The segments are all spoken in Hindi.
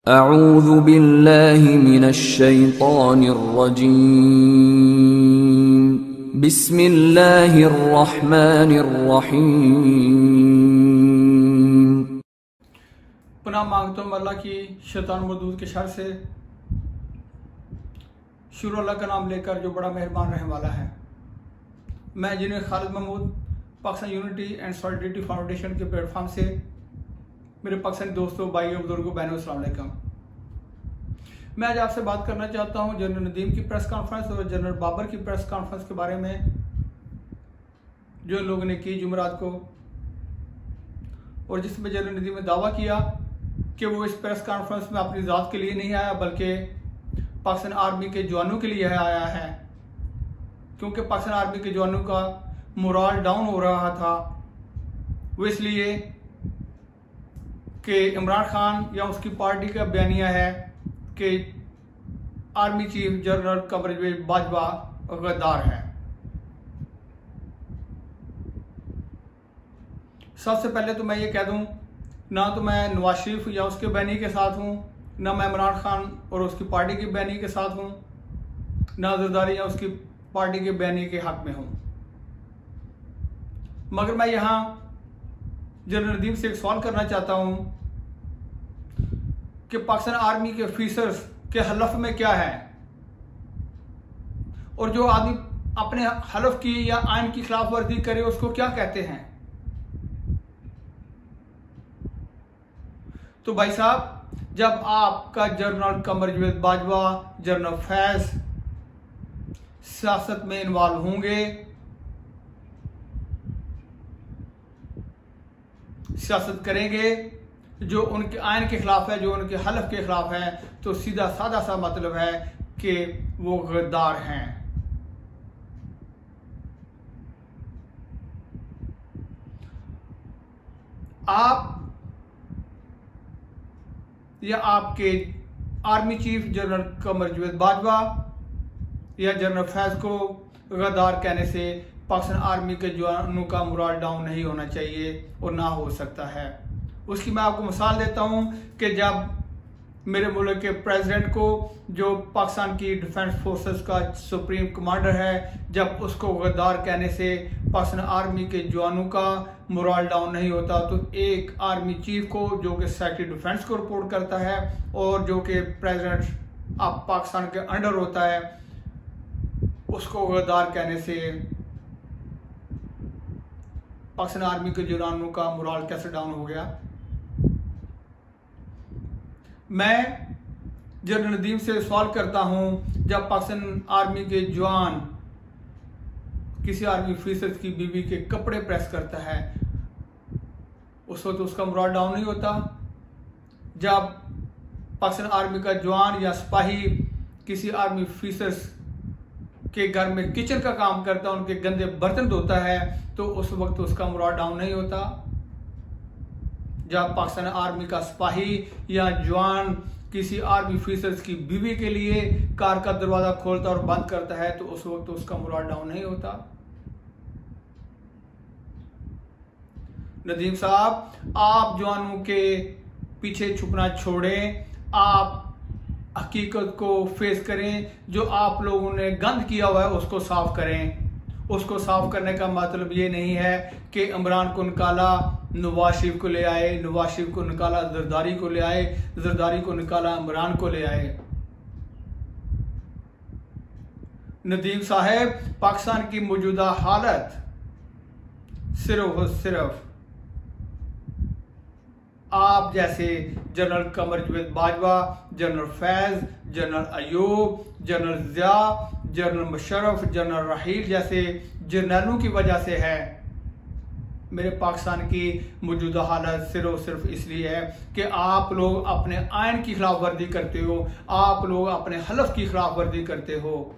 अऊज़ु बिल्लाहि मिनश्शैतानिर्रजीम बिस्मिल्लाहिर्रहमानिर्रहीम। पुनः मांगता हूँ अल्लाह की शैतान मरदूद के शर से। शुरू अल्लाह का नाम लेकर जो बड़ा मेहरबान रहने वाला है। मैं engineer Khalid Mahmood Pakistan unity and solidarity foundation के प्लेटफॉर्म से मेरे पाकिस्तानी दोस्तों, भाइयों, बुजुर्गों, बहनों, अस्सलाम वालेकुम। मैं आज आपसे बात करना चाहता हूं जनरल नदीम की प्रेस कॉन्फ्रेंस और जनरल बाबर की प्रेस कॉन्फ्रेंस के बारे में जो लोगों ने की जुमेरात को, और जिसमें जनरल नदीम ने दावा किया कि वो इस प्रेस कॉन्फ्रेंस में अपनी ज़ात के लिए नहीं आया बल्कि पाकिस्तान आर्मी के जवानों के लिए आया है, क्योंकि पाकिस्तान आर्मी के जवानों का मोराल डाउन हो रहा था। वो इसलिए कि इमरान खान या उसकी पार्टी का बयानिया है कि army chief general Kamarjit Bajwa गद्दार है। सबसे पहले तो मैं ये कह दूं, ना तो मैं नवाज शरीफ या उसके बयानी के साथ हूं, ना मैं इमरान खान और उसकी पार्टी के बयानी के साथ हूं, ना जरदारी या उसकी पार्टी के बयानी के हक में हूं। मगर मैं यहां जनरल नदीम से एक सवाल करना चाहता हूं कि पाकिस्तान आर्मी के ऑफिसर्स के हलफ में क्या है, और जो आदमी अपने हलफ की या आइन की खिलाफ वर्जी करे उसको क्या कहते हैं। तो भाई साहब, जब आपका जनरल कमरजीत बाजवा, जनरल फैज सियासत में इन्वॉल्व होंगे, सियासत करेंगे जो उनके आयन के खिलाफ है, जो उनके हलफ के खिलाफ है, तो सीधा सादा सा मतलब है कि वो गद्दार हैं। आप या आपके army chief general Kamarjit Bajwa या जनरल फैज को गद्दार कहने से पाकिस्तान आर्मी के जवानों का मोराल डाउन नहीं होना चाहिए और ना हो सकता है। उसकी मैं आपको मिसाल देता हूं कि जब मेरे मुल्क के प्रेसिडेंट को, जो पाकिस्तान की डिफेंस फोर्सेस का सुप्रीम कमांडर है, जब उसको गद्दार कहने से पाकिस्तान आर्मी के जवानों का मोराल डाउन नहीं होता, तो एक आर्मी चीफ को, जो कि सेक्रेटरी डिफेंस को रिपोर्ट करता है और जो कि प्रेसिडेंट ऑफ पाकिस्तान के अंडर होता है, उसको गद्दार कहने से पाकिस्तान आर्मी के जवानों का मोराल कैसे डाउन हो गया। मैं जनरल नदीम से सवाल करता हूं, जब पाकिस्तान आर्मी के जवान किसी आर्मी ऑफिसर की बीवी के कपड़े प्रेस करता है, उस वक्त उसका मोराल डाउन नहीं होता। जब पाकिस्तान आर्मी का जवान या सिपाही किसी आर्मी ऑफिसर के घर में किचन का काम करता है, उनके गंदे बर्तन धोता है, तो उस वक्त उसका मोराल डाउन नहीं होता। जब पाकिस्तान आर्मी का सिपाही या जवान किसी आर्मी ऑफिसर्स की बीवी के लिए कार का दरवाजा खोलता और बंद करता है, तो उस वक्त उसका मोराल डाउन नहीं होता। नदीम साहब, आप जवानों के पीछे छुपना छोड़ें, आप हकीकत को फेस करें। जो आप लोगों ने गंद किया हुआ है उसको साफ करें। उसको साफ करने का मतलब ये नहीं है कि इमरान को निकाला नवाज शरीफ को ले आए, नवाज शरीफ को निकाला जरदारी को ले आए, जरदारी को निकाला इमरान को ले आए। नदीम साहब, पाकिस्तान की मौजूदा हालत सिर्फ और सिर्फ आप जैसे general Kamarjit Bajwa, general Faiz, general Ayub, general Zia, general Musharraf, general Raheel जैसे जर्नलों की वजह से है। मेरे पाकिस्तान की मौजूदा हालत सिर्फ और सिर्फ इसलिए है कि आप लोग अपने आयन की खिलाफ वर्जी करते हो, आप लोग अपने हलफ की खिलाफ वर्जी करते हो।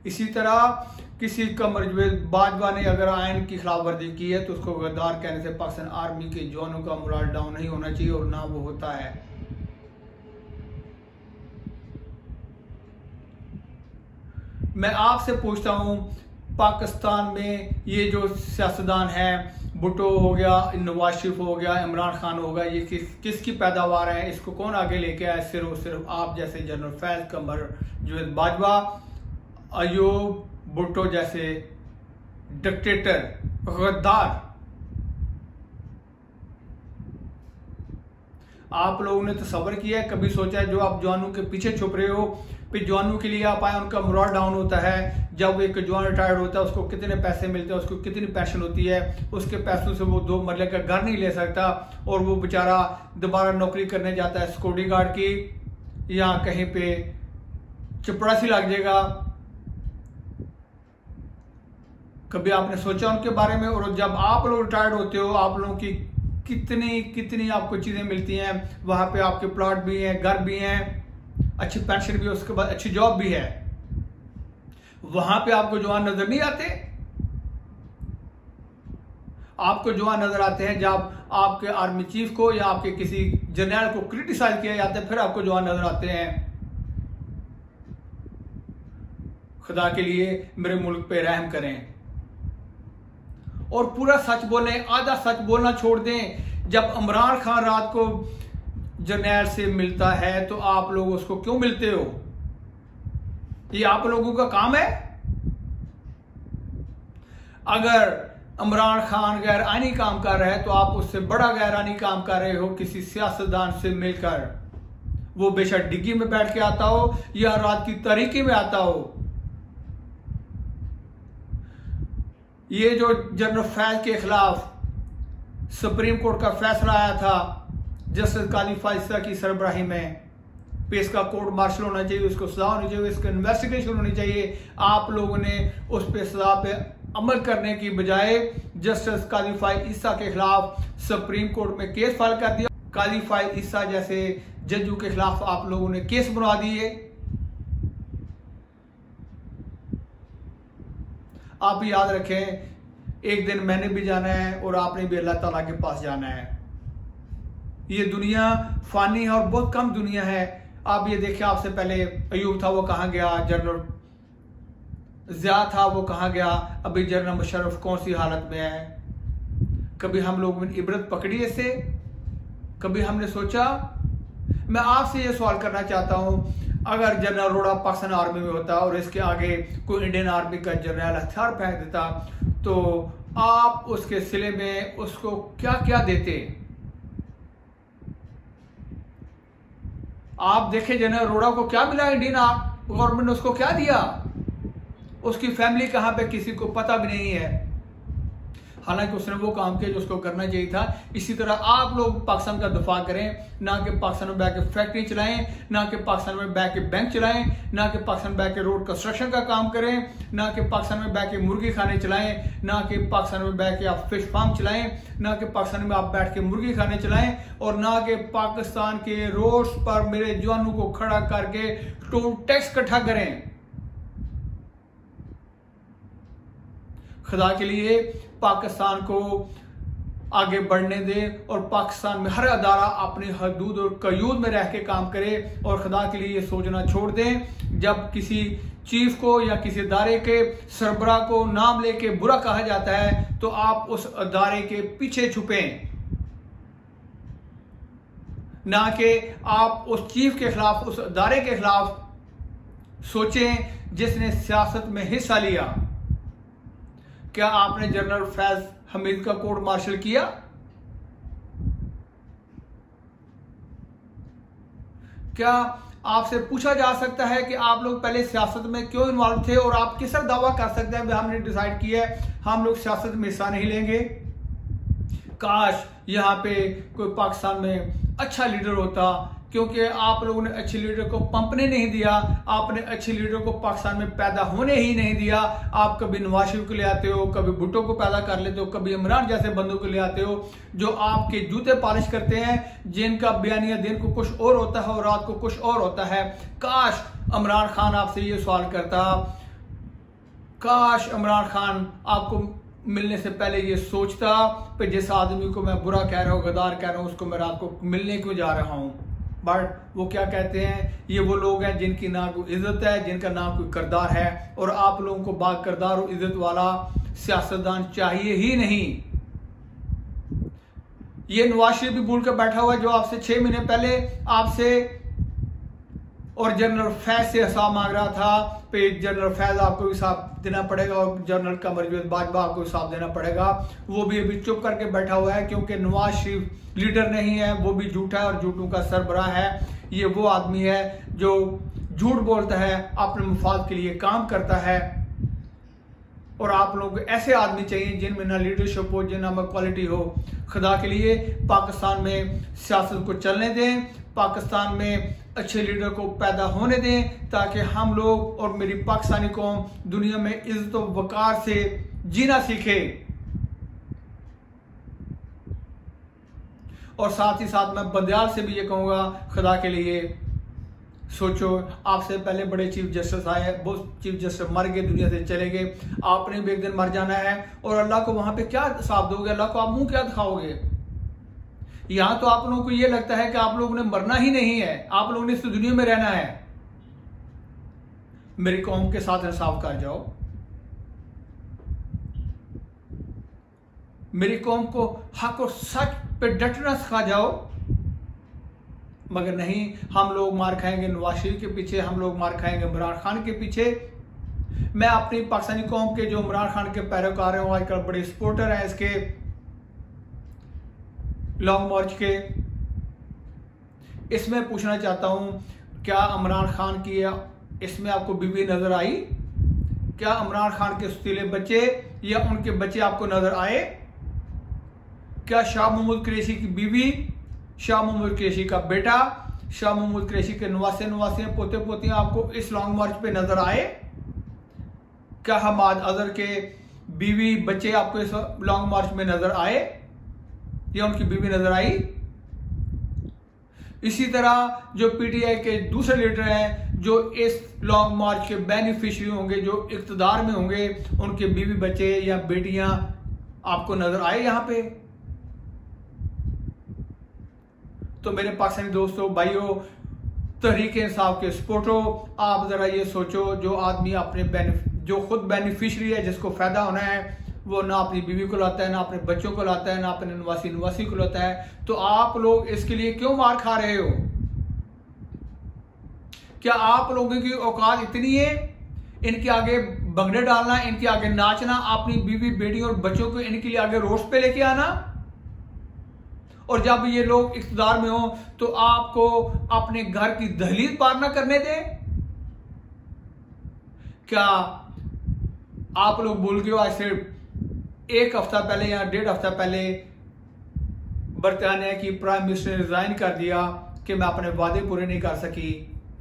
इसी तरह किसी कमरजीत बाजवा ने अगर आयन की खिलाफ वर्जी की है, तो उसको गद्दार कहने से पाकिस्तान आर्मी के जवानों का मोराल डाउन नहीं होना चाहिए, और ना वो होता है। मैं आपसे पूछता हूं, पाकिस्तान में ये जो सियासतदान हैं भुट्टो हो गया, नवाज शरीफ हो गया, इमरान खान हो गया, ये किसकी पैदावार है, इसको कौन आगे लेके आया? सिर्फ और सिर्फ आप जैसे जनरल फैज, कमर जवेद बाजवा, अयूब भुट्टो जैसे डिक्टेटर, गद्दार। आप लोगों ने तसव्वुर किया है, कभी सोचा है जो आप जवानों के पीछे छुप रहे हो, फिर जवानों के लिए आप आए, उनका मोरल डाउन होता है। जब एक जवान रिटायर्ड होता है उसको कितने पैसे मिलते हैं, उसको कितनी पेंशन होती है, उसके पैसों से वो 2 मरले का घर नहीं ले सकता और वो बेचारा दोबारा नौकरी करने जाता है सिक्योरिटी गार्ड की या कहीं पे चपरासी लग जाएगा। कभी आपने सोचा उनके बारे में? और जब आप लोग रिटायर्ड होते हो, आप लोगों की कितनी आपको चीजें मिलती हैं, वहां पे आपके प्लॉट भी हैं, घर भी हैं, अच्छी पेंशन भी है, उसके बाद अच्छी जॉब भी है। वहां पे आपको जवान नजर नहीं आते? आपको जवान नजर आते हैं जब आपके आर्मी चीफ को या आपके किसी जनरल को क्रिटिसाइज किया जाता है, फिर आपको जवान नजर आते हैं। खुदा के लिए मेरे मुल्क पे रहम करें और पूरा सच बोलें, आधा सच बोलना छोड़ दें। जब इमरान खान रात को जर्नैल से मिलता है तो आप लोग उसको क्यों मिलते हो? ये आप लोगों का काम है? अगर इमरान खान गैर आईनी काम कर रहा है तो आप उससे बड़ा गैर आईनी काम कर रहे हो किसी सियासतदान से मिलकर। वो बेशक डिग्गी में बैठ के आता हो या रात की तारीकी में आता हो। ये जो जनरल फैज के खिलाफ सुप्रीम कोर्ट का फैसला आया था जस्टिस काजी फाइजा की सरबराही में, पे इसका कोर्ट मार्शल होना चाहिए, उसको सजा होनी चाहिए, इसका इन्वेस्टिगेशन होनी चाहिए। आप लोगों ने उस पे सजा पे अमल करने की बजाय जस्टिस काजी फाइजा के खिलाफ सुप्रीम कोर्ट में केस फाइल कर दिया। काजी फाइजा जैसे जजों के खिलाफ आप लोगों ने केस बनवा दिए। आप याद रखें, एक दिन मैंने भी जाना है और आपने भी अल्लाह ताला के पास जाना है। ये दुनिया फानी है और बहुत कम दुनिया है। आप ये देखिए, आपसे पहले अयूब था, वो कहाँ गया? जनरल ज़िया था, वो कहाँ गया? अभी जनरल मुशर्रफ कौन सी हालत में है? कभी हम लोगों ने इबरत पकड़ी इससे? कभी हमने सोचा? मैं आपसे ये सवाल करना चाहता हूँ, अगर जनरल अरोड़ा पाकिस्तान आर्मी में होता और इसके आगे कोई इंडियन आर्मी का जनरल हथियार फेंक देता तो आप उसके सिले में उसको क्या क्या देते? आप देखें जनरल अरोड़ा को क्या मिला, इंडियन गवर्नमेंट ने उसको क्या दिया? उसकी फैमिली कहां पे किसी को पता भी नहीं है। हालांकि उसने वो काम किया जो उसको करना चाहिए था। इसी तरह आप लोग पाकिस्तान का दफा करें, ना कि पाकिस्तान में बैठ के फैक्ट्री चलाएं, ना कि पाकिस्तान में बैठ के बैंक चलाएं, ना कि पाकिस्तान में बैठ के रोड कंस्ट्रक्शन का काम करें, ना कि पाकिस्तान में बैठ के मुर्गी खाने चलाएं, ना कि पाकिस्तान में बैठ के आप फिश फार्म चलाएं, ना कि पाकिस्तान में आप बैठ के मुर्गी खाने चलाएं, और ना कि पाकिस्तान के रोड पर मेरे जवानों को खड़ा करके टोल टैक्स इकट्ठा करें। खुदा के लिए पाकिस्तान को आगे बढ़ने दे और पाकिस्तान में हर अदारा अपनी हदूद और कयूद में रह के काम करे। और खुदा के लिए ये सोचना छोड़ दें, जब किसी चीफ को या किसी अदारे के सरबराह को नाम लेके बुरा कहा जाता है तो आप उस अदारे के पीछे छुपें, ना कि आप उस चीफ के खिलाफ, उस अदारे के खिलाफ सोचें जिसने सियासत में हिस्सा लिया। क्या आपने जनरल फैज हमीद का कोर्ट मार्शल किया? क्या आपसे पूछा जा सकता है कि आप लोग पहले सियासत में क्यों इन्वॉल्व थे? और आप किस तरह दावा कर सकते हैं हमने डिसाइड किया है हम लोग सियासत में हिस्सा नहीं लेंगे? काश यहां पे कोई पाकिस्तान में अच्छा लीडर होता, क्योंकि आप लोगों ने अच्छे लीडर को पंपने नहीं दिया, आपने अच्छे लीडर को पाकिस्तान में पैदा होने ही नहीं दिया। आप कभी नवाज शरीफ को ले आते हो, कभी भुट्टो को पैदा कर लेते हो, कभी इमरान जैसे बंदों को ले आते हो जो आपके जूते पॉलिश करते हैं, जिनका बयानिया दिन को कुछ और होता है और रात को कुछ और होता है। काश इमरान खान आपसे ये सवाल करता, काश इमरान खान आपको मिलने से पहले ये सोचता कि जिस आदमी को मैं बुरा कह रहा हूँ, गद्दार कह रहा हूँ, उसको मैं रात को मिलने क्यों जा रहा हूँ। बट वो क्या कहते हैं, ये वो लोग हैं जिनकी ना कोई इज्जत है, जिनका ना कोई किरदार है। और आप लोगों को बाग किरदार और इज्जत वाला सियासतदान चाहिए ही नहीं। ये नवाज शरीफ भी भूल कर बैठा हुआ है, जो आपसे 6 महीने पहले आपसे और जनरल फैज से हिसाब मांग रहा था। फिर जनरल फैज आपको हिसाब देना पड़ेगा और जनरल कमरजावेद बाजवा आपको हिसाब देना पड़ेगा। वो भी अभी चुप करके बैठा हुआ है, क्योंकि नवाज शरीफ लीडर नहीं है, वो भी झूठा है और झूठों का सरबराह है। ये वो आदमी है जो झूठ बोलता है, अपने मुफाद के लिए काम करता है। और आप लोगों को ऐसे आदमी चाहिए जिनमें ना लीडरशिप हो, जिनमें क्वालिटी हो। खुदा के लिए पाकिस्तान में सियासत को चलने दें, पाकिस्तान में अच्छे लीडर को पैदा होने दें, ताकि हम लोग और मेरी पाकिस्तानी कौम दुनिया में इज्जत और वकार से जीना सीखे। और साथ ही साथ मैं बंदयाल से भी ये कहूंगा, खुदा के लिए सोचो, आपसे पहले बड़े चीफ जस्टिस आए, वो चीफ जस्टिस मर गए, दुनिया से चले गए, आपने भी एक दिन मर जाना है। और अल्लाह को वहां पे क्या हिसाब दोगे? अल्लाह को आप मुंह क्या दिखाओगे? यहां तो आप लोगों को यह लगता है कि आप लोगों ने मरना ही नहीं है, आप लोगों ने इस दुनिया में रहना है। मेरी कौम के साथ इंसाफ कर जाओ, मेरी कौम को हक और सच पे डटना सिखा जाओ। मगर नहीं, हम लोग मार खाएंगे नवाज शरीफ के पीछे, हम लोग मार खाएंगे इमरान खान के पीछे। मैं अपनी पाकिस्तानी कौम के जो इमरान खान के पैरोकार हैं, आजकल बड़े सपोर्टर हैं इसके लॉन्ग मार्च के, इसमें पूछना चाहता हूं, क्या इमरान खान की इसमें आपको बीवी नजर आई? क्या इमरान खान के सुतीले बच्चे या उनके बच्चे आपको नजर आए? क्या शाह महमूद कुरैशी की बीवी, शाह महमूद कुरैशी का बेटा, शाह महमूद कुरैशी के नवासे पोते पोतियां आपको इस लॉन्ग मार्च पे नजर आए? क्या हमाद अजहर के बीवी बच्चे आपको इस लॉन्ग मार्च में नजर आए या उनकी बीवी नजर आई? इसी तरह जो पीटीआई के दूसरे लीडर हैं जो इस लॉन्ग मार्च के बेनिफिशियरी होंगे, जो इक्तदार में होंगे, उनके बीवी बच्चे या बेटियां आपको नजर आए यहां पे? तो मेरे पाकिस्तानी दोस्तों, भाइयों, तहरीक इंसाफ के सपोर्टो, आप जरा ये सोचो, जो आदमी अपने जो खुद बेनिफिशियरी है, जिसको फायदा होना है, वो ना अपनी बीवी को लाता है, ना अपने बच्चों को लाता है, ना अपने नवासी को लाता है, तो आप लोग इसके लिए क्यों मार खा रहे हो? क्या आप लोगों की औकात इतनी है इनके आगे भंगड़े डालना, इनके आगे नाचना, अपनी बीवी बेटी और बच्चों को इनके लिए आगे रोस्ट पे लेके आना? और जब ये लोग इख्तिदार में हो तो आपको अपने घर की दहलीज पार ना करने दें? क्या आप लोग भूल गए हो? आज सिर्फ 1 हफ्ता पहले या 1.5 हफ्ता पहले बरतानिया की प्राइम मिनिस्टर ने रिजाइन कर दिया कि मैं अपने वादे पूरे नहीं कर सकी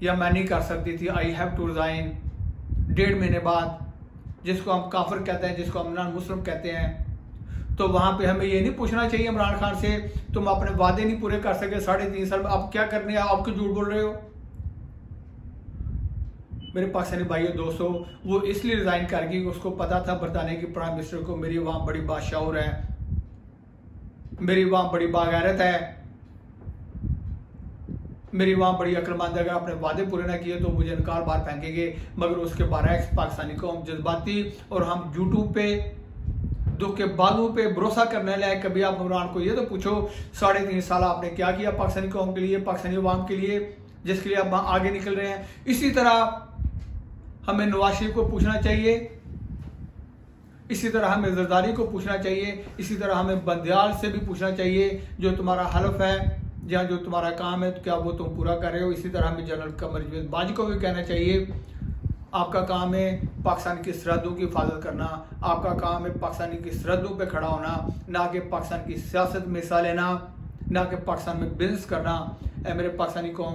या मैं नहीं कर सकती थी, आई हैव टू रिजाइन। 1.5 महीने बाद, जिसको हम काफिर कहते हैं, जिसको हम नॉन मुस्लिम कहते हैं, तो वहां पे हमें ये नहीं पूछना चाहिए इमरान खान से, तुम अपने वादे नहीं पूरे कर सके 3.5 साल में, अब क्या करने, आप क्यों झूठ बोल रहे हो? मेरे पाकिस्तानी भाइयों दोस्तों, वो इसलिए रिजाइन कर गई, उसको पता था बरतानिया की प्राइम मिनिस्टर को मेरी वहां बड़ी बादशाहूर है, मेरी वहां बड़ी बागैरत है, मेरी वहां बड़ी अक्लमंद है, अगर अपने वादे पूरे ना किए तो मुझे इनकार बार फेंकेंगे। मगर उसके बरअक्स पाकिस्तानी कौम जज्बाती और हम यूट्यूब पे दुख के बालों पे भरोसा करने लायक। कभी आप इमरान को ये तो पूछो 3.5 साल आपने क्या किया पाकिस्तानी कौम के लिए, पाकिस्तानी अवाम के लिए, जिसके लिए आप आगे निकल रहे हैं। इसी तरह हमें नवाज शरीफ को पूछना चाहिए, इसी तरह हमें जरदारी को पूछना चाहिए, इसी तरह हमें बंदयाल से भी पूछना चाहिए, जो तुम्हारा हलफ है, जहाँ जो तुम्हारा काम है, तो क्या वो तुम पूरा कर रहे हो? इसी तरह हमें जनरल कमरजावेद बाजवा को भी कहना चाहिए, आपका काम है पाकिस्तान की सरहदों की हिफाजत करना, आपका काम है पाकिस्तानी की सरहदों पे खड़ा होना, ना कि पाकिस्तान की सियासत में हिस्सा लेना, ना कि पाकिस्तान में बिजनेस करना। ऐ मेरे पाकिस्तानी कौम,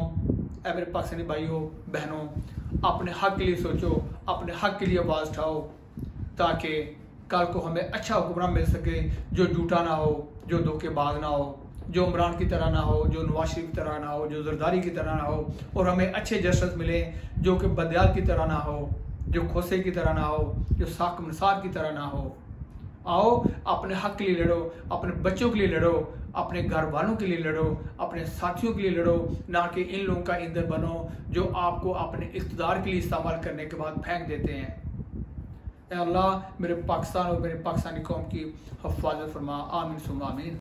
ऐ मेरे पाकिस्तानी भाइयों बहनों, अपने हक के लिए सोचो, अपने हक के लिए आवाज़ उठाओ, ताकि कल को हमें अच्छा हुक्मरान मिल सके, जो झूठा ना हो, जो धोखेबाज ना हो, जो इमरान की तरह ना हो, जो नवाज शरीफ की तरह ना हो, जो जरदारी की तरह ना हो, और हमें अच्छे जस्टिस मिले जो कि बंदयाल की तरह ना हो, जो खोसे की तरह ना हो, जो साक निसार की तरह ना हो। आओ अपने हक के लिए लड़ो, अपने बच्चों के लिए लड़ो, अपने घर वालों के लिए लड़ो, अपने साथियों के लिए लड़ो, ना कि इन लोगों का ईंधन बनो जो आपको अपने इख्तिदार के लिए इस्तेमाल करने के बाद फेंक देते हैं। अल्लाह मेरे पाकिस्तान और मेरे पाकिस्तानी कौम की हिफाजत फरमा। आमीन सुम्मा आमीन।